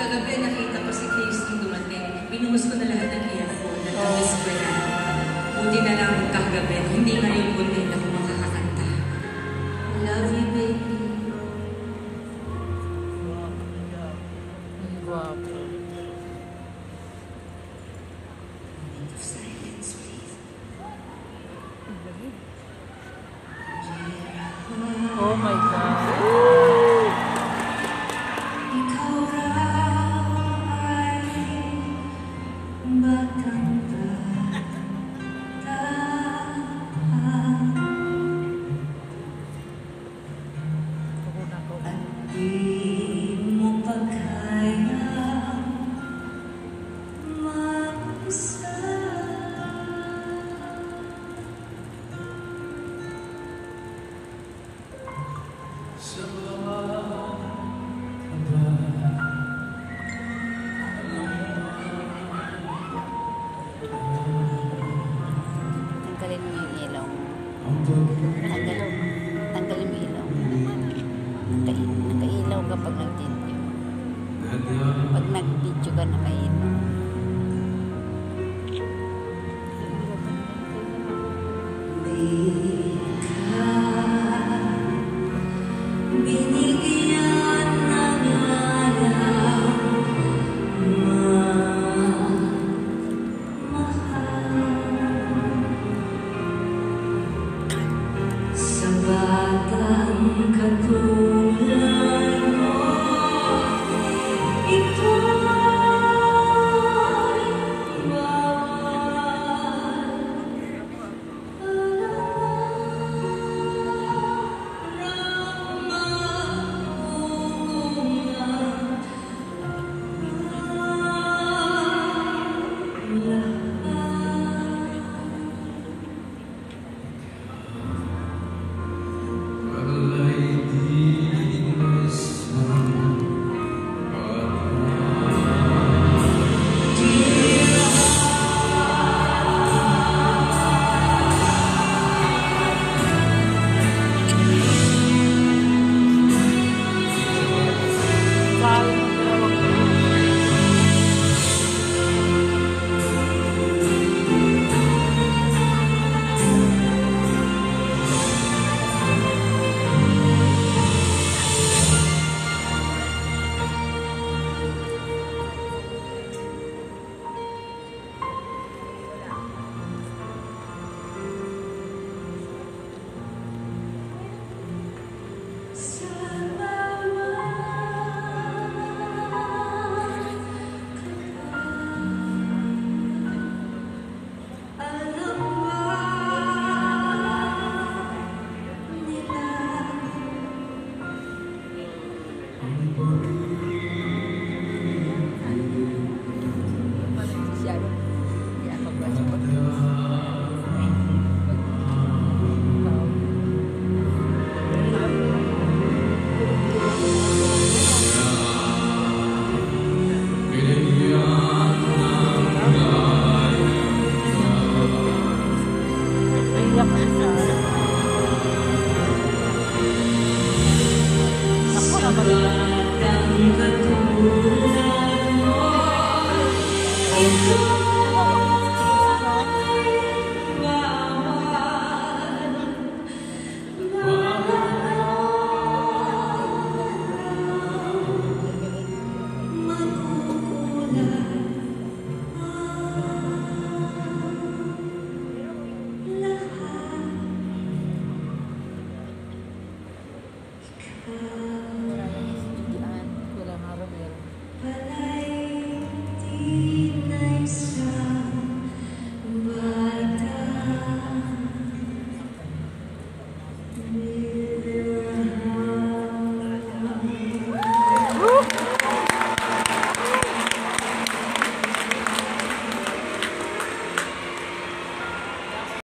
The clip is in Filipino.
Kagabi nakita ko si Casey dumating. Binuhos ko na lahat ng earphone at nag-whisper na. Buti na lang kagabi. Hindi ngayon kundi ako makakakanta. Love you, baby. Guwapo. Moment of silence, please. Oh my God. Ikaw raw ay batang at di mo pa kayang mag-isa. Tanggalin mo yung ilaw. Tanggalin mo yung ilaw. Nakailaw ka pag nag-video. Pag nag-video ka, nakailaw. Binigyan ng sa batang katulad mo, ito'y bawal. Batang katulad mo, ito